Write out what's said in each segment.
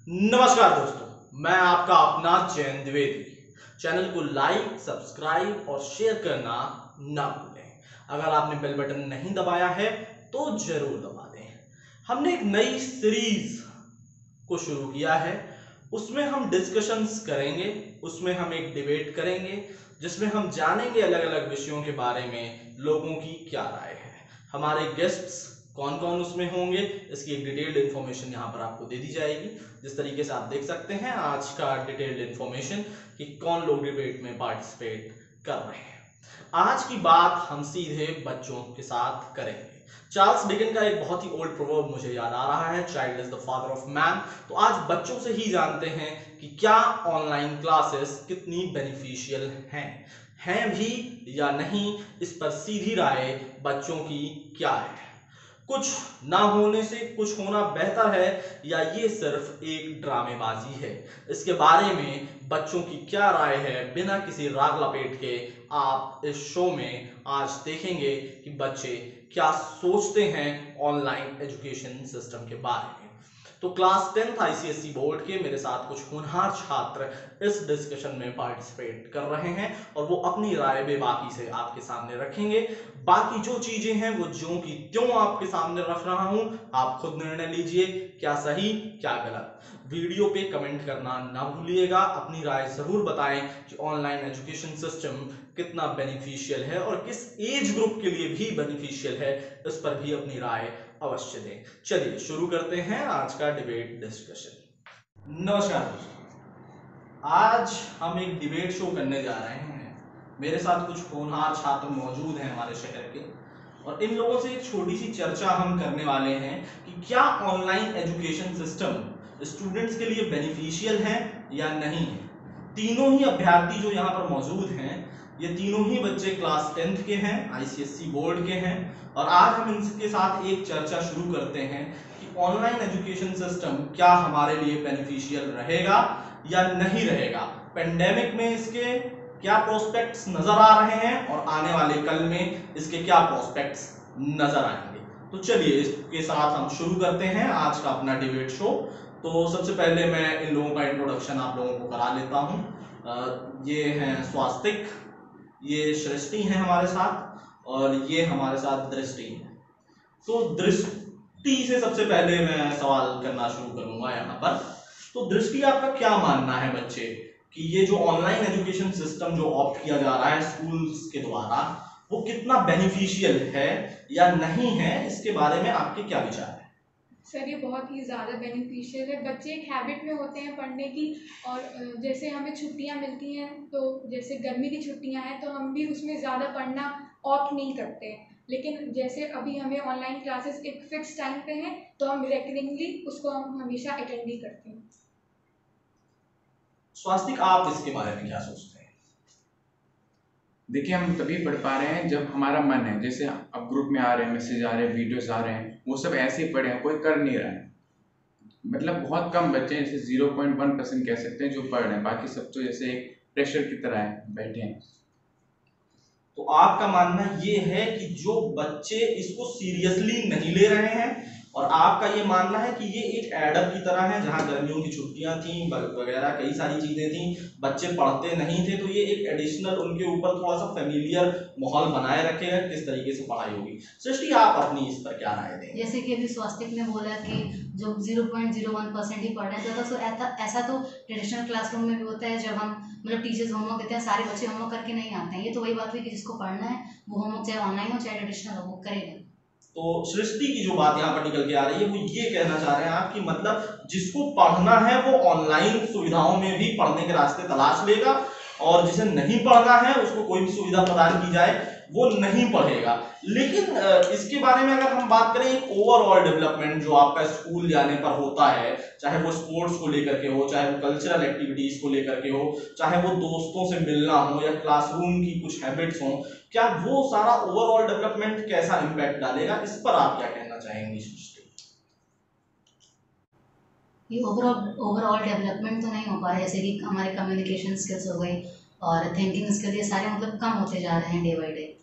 नमस्कार दोस्तों, मैं आपका अपना जयंत द्विवेदी। चैनल को लाइक, सब्सक्राइब और शेयर करना ना भूलें। अगर आपने बेल बटन नहीं दबाया है तो जरूर दबा दें। हमने एक नई सीरीज को शुरू किया है। उसमें हम डिस्कशंस करेंगे, उसमें हम एक डिबेट करेंगे जिसमें हम जानेंगे अलग अलग विषयों के बारे में लोगों की क्या राय है। हमारे गेस्ट्स कौन कौन उसमें होंगे इसकी एक डिटेल्ड इन्फॉर्मेशन यहाँ पर आपको दे दी जाएगी। जिस तरीके से आप देख सकते हैं आज का डिटेल्ड इन्फॉर्मेशन कि कौन लोग डिबेट में पार्टिसिपेट कर रहे हैं। आज की बात हम सीधे बच्चों के साथ करेंगे। चार्ल्स डिकन का एक बहुत ही ओल्ड प्रोवर्ब मुझे याद आ रहा है, child is the father of man. तो आज बच्चों से ही जानते हैं कि क्या ऑनलाइन क्लासेस कितनी बेनिफिशियल हैं भी या नहीं। इस पर सीधी राय बच्चों की क्या है। कुछ ना होने से कुछ होना बेहतर है या ये सिर्फ एक ड्रामेबाजी है, इसके बारे में बच्चों की क्या राय है बिना किसी राग लपेट के आप इस शो में आज देखेंगे कि बच्चे क्या सोचते हैं ऑनलाइन एजुकेशन सिस्टम के बारे में। तो क्लास 10th आईसीएसई बोर्ड के मेरे साथ कुछ होनहार छात्र इस डिस्कशन में पार्टिसिपेट कर रहे हैं और वो अपनी राय बेबाकी से आपके सामने रखेंगे। बाकी जो चीजें हैं वो ज्यों की त्यों आपके सामने रख रहा हूं, आप खुद निर्णय लीजिए क्या सही क्या गलत। वीडियो पे कमेंट करना ना भूलिएगा, अपनी राय जरूर बताएं कि ऑनलाइन एजुकेशन सिस्टम कितना बेनिफिशियल है और किस एज ग्रुप के लिए भी बेनिफिशियल है, इस पर भी अपनी राय अवश्य दें। चलिए शुरू करते हैं आज का डिबेट डिस्कशन। नमस्कार दोस्तों, आज हम एक डिबेट शो करने जा रहे हैं। मेरे साथ कुछ होनहार छात्र मौजूद हैं हमारे शहर के, और इन लोगों से एक छोटी सी चर्चा हम करने वाले हैं कि क्या ऑनलाइन एजुकेशन सिस्टम स्टूडेंट्स के लिए बेनिफिशियल है या नहीं है। तीनों ही अभ्यर्थी जो यहाँ पर मौजूद हैं, ये तीनों ही बच्चे क्लास 10th के हैं, आईसीएसई बोर्ड के हैं। और आज हम इनके साथ एक चर्चा शुरू करते हैं कि ऑनलाइन एजुकेशन सिस्टम क्या हमारे लिए बेनिफिशियल रहेगा या नहीं रहेगा। पेंडेमिक में इसके क्या प्रोस्पेक्ट्स नजर आ रहे हैं और आने वाले कल में इसके क्या प्रोस्पेक्ट्स नजर आएंगे। तो चलिए इसके साथ हम शुरू करते हैं आज का अपना डिबेट शो। तो सबसे पहले मैं इन लोगों का इंट्रोडक्शन आप लोगों को करा लेता हूं। ये हैं स्वास्तिक, ये सृष्टि हैं हमारे साथ, और ये हमारे साथ दृष्टि है। तो दृष्टि से सबसे पहले मैं सवाल करना शुरू करूंगा यहाँ पर। तो दृष्टि, आपका क्या मानना है बच्चे कि ये जो ऑनलाइन एजुकेशन सिस्टम जो ऑप्ट किया जा रहा है स्कूल्स के द्वारा, वो कितना बेनिफिशियल है या नहीं है, इसके बारे में आपके क्या विचार है? सर, ये बहुत ही ज़्यादा बेनिफिशियल है। बच्चे एक हैबिट में होते हैं पढ़ने की, और जैसे हमें छुट्टियां मिलती हैं, तो जैसे गर्मी की छुट्टियां हैं तो हम भी उसमें ज़्यादा पढ़ना ऑप्ट नहीं करते। लेकिन जैसे अभी हमें ऑनलाइन क्लासेस एक फिक्स टाइम पे हैं तो हम रेकरिंगली उसको हम हमेशा अटेंड भी करते हैं। स्वास्तिक, आप इसके बारे में क्या सोचते हैं? देखिए, हम तभी पढ़ पा रहे हैं जब हमारा मन है। जैसे अब ग्रुप में आ रहे हैं, मैसेज आ रहे हैं, वीडियोस आ रहे हैं, वो सब ऐसे ही पढ़े हैं, कोई कर नहीं रहा है। मतलब बहुत कम बच्चे हैं, जैसे 0.1% कह सकते हैं जो पढ़ रहे हैं, बाकी सब तो जैसे एक प्रेशर की तरह है, बैठे हैं। तो आपका मानना ये है कि जो बच्चे इसको सीरियसली नहीं ले रहे हैं, और आपका ये मानना है कि ये एक एडर की तरह है, जहां गर्मियों की छुट्टियां थी वगैरह कई सारी चीजें थी, बच्चे पढ़ते नहीं थे, तो ये एक एडिशनल उनके ऊपर थोड़ा सा फेमिलियर माहौल बनाए रखेगा किस तरीके से पढ़ाई होगी। सृष्टि, आप अपनी इस पर क्या राय देंगे? जैसे कि अभी स्वास्तिक ने बोला कि जो 0.01% ही पढ़ रहे हैं, तो ऐसा तो ट्रेडिशनल क्लासरूम में भी होता है, जब हम मतलब टीचर्स होमवर्क देते हैं, सारे बच्चे होमवर्क करके नहीं आते हैं। ये तो वही बात हुई कि जिसको पढ़ना है वो होमवर्क चाहे ऑनलाइन हो चाहे ट्रेडिशनल हो वो करेगा। तो सृष्टि की जो बात यहाँ पर निकल के आ रही है वो ये कहना चाह रहे हैं आप कि मतलब जिसको पढ़ना है वो ऑनलाइन सुविधाओं में भी पढ़ने के रास्ते तलाश लेगा, और जिसे नहीं पढ़ना है उसको कोई भी सुविधा प्रदान की जाए वो नहीं पढ़ेगा। लेकिन इसके बारे में अगर हम बात करें, एक ओवरऑल डेवलपमेंट जो आपका स्कूल जाने पर होता है, चाहे वो स्पोर्ट्स को लेकर के हो, चाहे वो कल्चरल एक्टिविटीज को लेकर के हो, चाहे वो दोस्तों से मिलना हो या क्लासरूम की कुछ हैबिट्स हो, क्या वो सारा ओवरऑल डेवलपमेंट कैसा इंपैक्ट डालेगा, इस पर आप क्या कहना चाहेंगी? ये ओवरऑल डेवलपमेंट तो नहीं हो पा रहा है। जैसे कि हमारे कम्युनिकेशन स्किल्स हो गई और थिंकिंग स्किल, ये सारे मतलब कम होते जा रहे हैं डे बाई डे।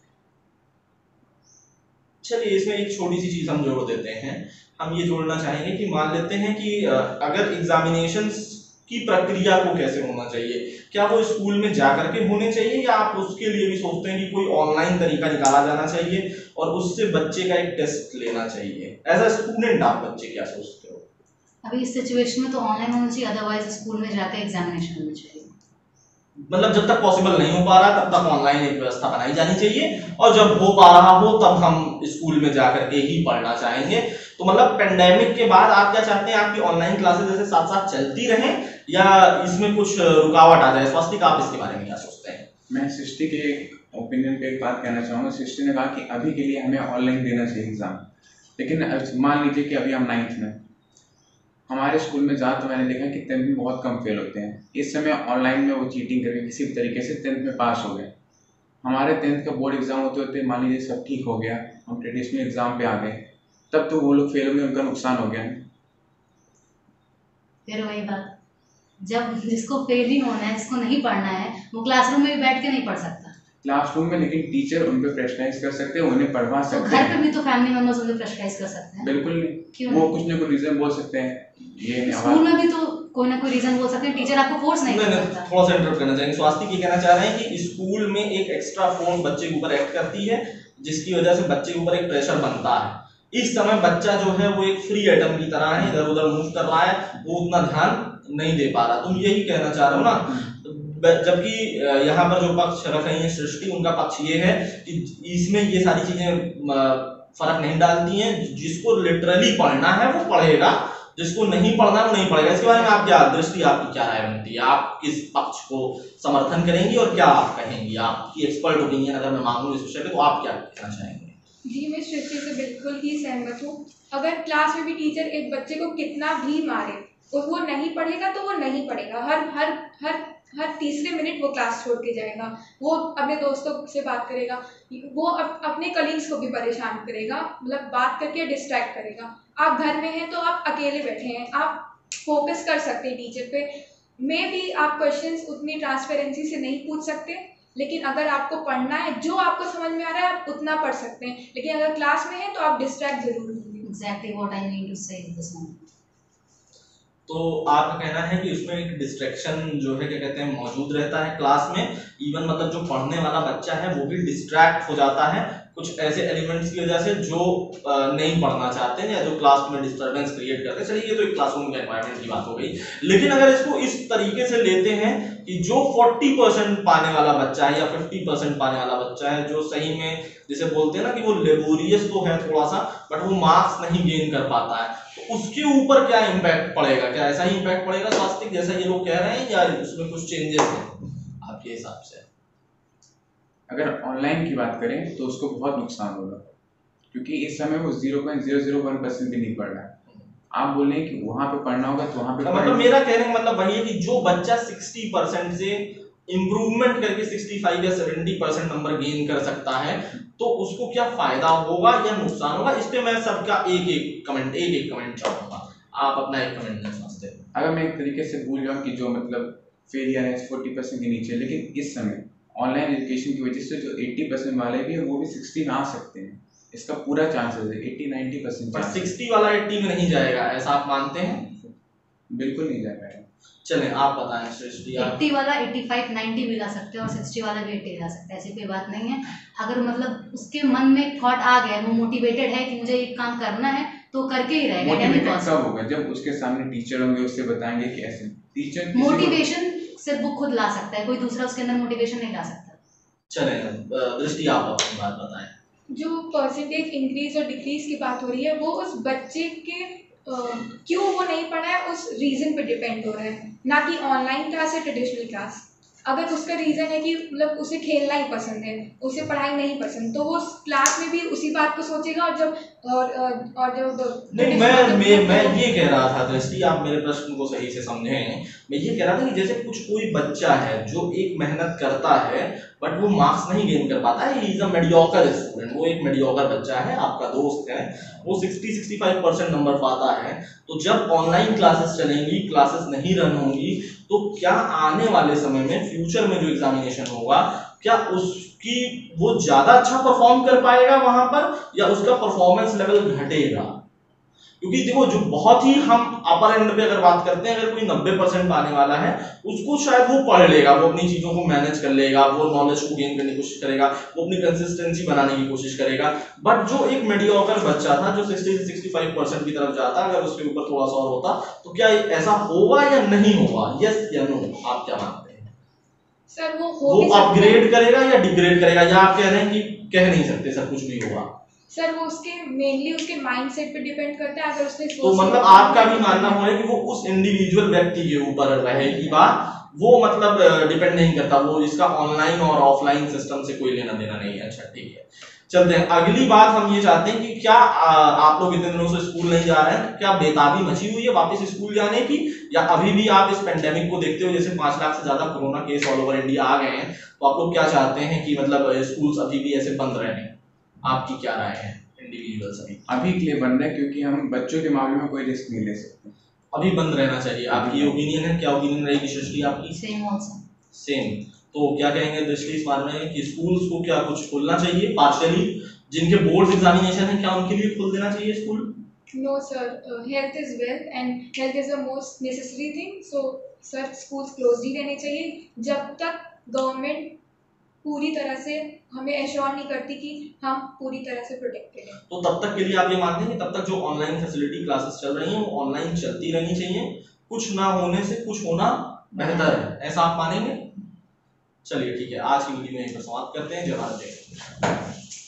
चलिए इसमें एक छोटी सी चीज हम जोड़ देते हैं। हम ये जोड़ना चाहेंगे कि मान लेते हैं कि अगर एग्जामिनेशन की प्रक्रिया को कैसे होना चाहिए, क्या वो स्कूल में जाकर के होने चाहिए या आप उसके लिए भी सोचते हैं कि कोई ऑनलाइन तरीका निकाला जाना चाहिए और उससे बच्चे का एक टेस्ट लेना चाहिए? एज अ स्टूडेंट आप बच्चे क्या सोचते हो? अभी इस सिचुएशन में तो ऑनलाइन होना चाहिए, अदरवाइज स्कूल में जाकर एग्जामिनेशन होना चाहिए। मतलब जब तक पॉसिबल नहीं हो पा रहा तब तक ऑनलाइन एक व्यवस्था बनाई जानी चाहिए और जब हो पा रहा हो तब हम स्कूल में जाकर के ही पढ़ना चाहेंगे। तो मतलब पेंडेमिक के बाद आप क्या चाहते हैं, आपकी ऑनलाइन क्लासेस जैसे साथ साथ चलती रहें या इसमें कुछ रुकावट आ जाए? स्वास्थ्य आप इसके बारे में क्या सोचते हैं? मैं सृष्टि के ओपिनियन पे एक बात कहना चाहूँगा। सृष्टि ने कहा कि अभी के लिए हमें ऑनलाइन देना चाहिए एग्जाम, लेकिन मान लीजिए कि अभी हम 9th में, हमारे स्कूल में जहाँ तो मैंने देखा कि 10th में बहुत कम फेल होते हैं। इस समय ऑनलाइन में वो चीटिंग करके किसी भी तरीके से 10th में पास हो गए। हमारे 10th का बोर्ड एग्जाम होते होते मान लीजिए सब ठीक हो गया, हम ट्रेडिशनल एग्जाम पे आ गए, तब तो वो लोग फेल हो गए, उनका नुकसान हो गया। फिर वही बात, जब जिसको फेल ही होना है, जिसको नहीं पढ़ना है, वो क्लासरूम में भी बैठ के नहीं पढ़ सकता। क्लासरूम में लेकिन टीचर उन पे प्रेशराइज कर सकते हैं, उन्हें पढ़वा तो सकते घर हैं। पे भी तो फैमिली मेंबर्स उन्हें प्रेशराइज कर सकते हैं। बिल्कुल क्यों नहीं, वो नहीं? कुछ ना कुछ रीजन बोल सकते हैं। ये स्कूल में भी तो कोई ना कोई रीजन बोल सकते हैं, टीचर आपको फोर्स नहीं कर सकता। थोड़ा सा इंटरप्ट करना चाहेंगे। स्वास्थ्य की कहना चाह रहे हैं कि स्कूल में एक एक्स्ट्रा फोर्स बच्चे के ऊपर एक्ट करती है जिसकी वजह से बच्चे के ऊपर एक प्रेशर बनता है। इस समय बच्चा जो है वो एक फ्री एटम की तरह है, इधर उधर मूव कर रहा है, वो उतना ध्यान नहीं दे पा रहा। तुम यही कहना चाह रहे हो ना? जबकि यहाँ पर जो पक्ष रख रही है सृष्टि, उनका पक्ष ये है कि इसमें ये सारी चीजें फर्क नहीं डालती हैं। जिसको लिटरली पढ़ना है वो पढ़ेगा, जिसको नहीं पढ़ना है वो नहीं पढ़ेगा। इसके बारे में आप क्या दृष्टि, आपकी क्या राय बनती है? आप किस पक्ष को समर्थन करेंगी और क्या आप कहेंगी? आपकी एक्सपर्ट ओपिनियन अगर मैं मांगूं इस विषय पे तो आप क्या कहना चाहेंगे? जी, मैं सृष्टि से बिल्कुल ही सहमत हूँ। अगर क्लास में भी टीचर एक बच्चे को कितना भी मारे और वो नहीं पढ़ेगा तो वो नहीं पढ़ेगा। हर हर हर हर तीसरे मिनट वो क्लास छोड़ के जाएगा, वो अपने दोस्तों से बात करेगा, वो अपने कलीग्स को भी परेशान करेगा, मतलब बात करके डिस्ट्रैक्ट करेगा। आप घर में हैं तो आप अकेले बैठे हैं, आप फोकस कर सकते हैं टीचर पे। मे भी आप क्वेश्चंस उतनी ट्रांसपेरेंसी से नहीं पूछ सकते, लेकिन अगर आपको पढ़ना है, जो आपको समझ में आ रहा है आप उतना पढ़ सकते हैं। लेकिन अगर क्लास में है तो आप डिस्ट्रैक्ट जरूर होंगे। Exactly what I mean to say in this moment. तो आपका कहना है कि उसमें एक डिस्ट्रैक्शन जो है क्या कहते हैं मौजूद रहता है क्लास में। इवन मतलब जो पढ़ने वाला बच्चा है वो भी डिस्ट्रैक्ट हो जाता है कुछ ऐसे एलिमेंट्स की वजह से जो नहीं पढ़ना चाहते हैं या जो क्लास में डिस्टर्बेंस क्रिएट करते हैं। चलिए ये तो एक क्लासरूम के एनवायरनमेंट की बात हो गई, लेकिन अगर इसको इस तरीके से लेते हैं कि जो 40% पाने वाला बच्चा है या 50% पाने वाला बच्चा है, जो सही में जिसे बोलते हैं ना कि वो लेबोरियस तो है थोड़ा सा बट वो मार्क्स नहीं गेन कर पाता है, तो उसके ऊपर क्या इम्पैक्ट पड़ेगा? क्या ऐसा ही इम्पैक्ट पड़ेगा स्वास्थ्य जैसा ये लोग कह रहे हैं या उसमें कुछ चेंजेस हैं आपके हिसाब से? अगर ऑनलाइन की बात करें तो उसको बहुत नुकसान होगा, क्योंकि इस समय वो 0.001% भी नहीं पढ़ रहा है। आप बोल रहे हैं कि वहां पे पढ़ना होगा तो वहां पे मतलब मेरा कहने का मतलब वही है कि जो बच्चा 60% से इम्प्रूवमेंट करके 65 या 70% नंबर गेन कर सकता है तो उसको क्या फायदा होगा या नुकसान होगा? इस पे मैं सबका एक एक कमेंट चाहूंगा। आप अपना एक कमेंट देना चाहते हैं। अगर मैं एक तरीके से भूल जाऊँ कि जो मतलब फेलियर है 40% के नीचे, लेकिन इस समय ऑनलाइन एजुकेशन की वजह से जो 80% वाले भी हैं वो भी 60 में आ सकते हैं। इसका पूरा चांसेस है 80-90%। पर 60 वाला 80 में नहीं जाएगा ऐसा आप मानते हैं? बिल्कुल नहीं जा पाएगा। चलें आप बताएं सृष्टि। 80 वाला 85-90 भी ला सकते हैं और 60 वाला भी 80 ला सकता है, ऐसी कोई बात नहीं है। अगर मतलब उसके मन में थॉट आ गया, वो मोटिवेटेड है कि मुझे एक काम करना है तो करके ही रहेगा। मोटिवेटेड कब होगा? जब उसके सामने टीचर होंगे, उससे बताएंगे कि ऐसे टीचर मोटिवेशन सिर्फ वो खुद ला सकता है, कोई दूसरा उसके अंदर मोटिवेशन नहीं ला सकता। चलें दृष्टि आप अपनी बात बताएं। जो परसेंटेज इंक्रीज और डिक्रीज की बात हो रही है वो उस बच्चे के क्यों वो नहीं पढ़ा है उस रीज़न पे डिपेंड हो रहा है, ना कि ऑनलाइन क्लास या ट्रेडिशनल क्लास। अगर उसका रीज़न है कि मतलब उसे खेलना ही पसंद है, उसे पढ़ाई नहीं पसंद, तो वो क्लास में भी उसी बात को सोचेगा। और जब नहीं मैं ये कह रहा था दृष्टि, आप मेरे प्रश्न को सही से समझें। मैं ये कह रहा था कि जैसे कोई बच्चा है जो एक मेहनत करता है बट वो मार्क्स नहीं गेन कर पाता है, he is a mediocre student, वो एक मेडियोकर बच्चा है, आपका दोस्त है, वो 60-65% नंबर पाता है, तो जब ऑनलाइन क्लासेस चलेंगी, क्लासेस नहीं रन होंगी, तो क्या आने वाले समय में फ्यूचर में जो एग्जामिनेशन होगा क्या उसकी वो ज्यादा अच्छा परफॉर्म कर पाएगा वहां पर, या उसका परफॉर्मेंस लेवल घटेगा? क्योंकि देखो, जो बहुत ही हम अपर एंड पे अगर बात करते हैं, अगर कोई 90% पाने वाला है, उसको शायद वो पढ़ लेगा, वो अपनी चीजों को मैनेज कर लेगा, वो नॉलेज को गेन करने की कोशिश करेगा, वो अपनी कंसिस्टेंसी बनाने की कोशिश करेगा। बट जो एक मीडियोकर बच्चा था, जो 60 से 65% की तरफ जाता, अगर उसके ऊपर थोड़ा सा और होता, तो क्या ऐसा होगा या नहीं होगा? यस या नो, आप क्या मानते हैं? सर वो अपग्रेड करेगा या डिग्रेड करेगा, या आप कह रहे हैं कि कह नहीं सकते सर, कुछ भी होगा? सर वो उसके मेनली उसके माइंडसेट पे डिपेंड करता है। अगर उसने तो मतलब आपका भी मानना है कि वो उस इंडिविजुअल व्यक्ति के ऊपर रहेगी बात, वो मतलब डिपेंड नहीं करता, वो इसका ऑनलाइन और ऑफलाइन सिस्टम से कोई लेना देना नहीं है। अच्छा ठीक है, चलते हैं अगली बात। हम ये चाहते हैं कि क्या आप लोग इतने दिनों से स्कूल नहीं जा रहे हैं, क्या बेताबी मची हुई है वापस स्कूल जाने की, या अभी भी आप इस पेंडेमिक को देखते हो, जैसे 5 लाख से ज्यादा corona case all over India आ गए हैं, तो आप लोग क्या चाहते हैं कि मतलब स्कूल अभी भी ऐसे बंद रहे? आपकी क्या राय है इंडिविजुअल सभी? अभी के लिए बंद है, क्योंकि हम बच्चों के मामले में कोई रिस्क नहीं ले सकते। अभी बंद रहना चाहिए, आपकी ओपिनियन है? क्या ओपिनियन रहेगी सृष्टि आपकी? Same also same. तो क्या कहेंगे दृष्टि इस बारे में कि स्कूल्स को क्या कुछ खोलना चाहिए पार्शियली? जिनके बोर्ड एग्जामिनेशन है, क्या उनके लिए खोल देना चाहिए school? No sir, health is wealth and health is the most necessary thing. So sir schools close ही रहने चाहिए जब तक गवर्नमेंट पूरी तरह से हमें एश्योर नहीं करती कि हम पूरी तरह से प्रोटेक्टेड हैं। तो तब तक के लिए आप ये मानते हैं कि तब तक जो ऑनलाइन फैसिलिटी क्लासेस चल रही हैं वो ऑनलाइन चलती रहनी चाहिए, कुछ ना होने से कुछ होना बेहतर है, ऐसा आप मानेंगे? चलिए ठीक है, आज की वीडियो में यहीं पर समाप्त करते हैं। जय भारत, जय हिंद।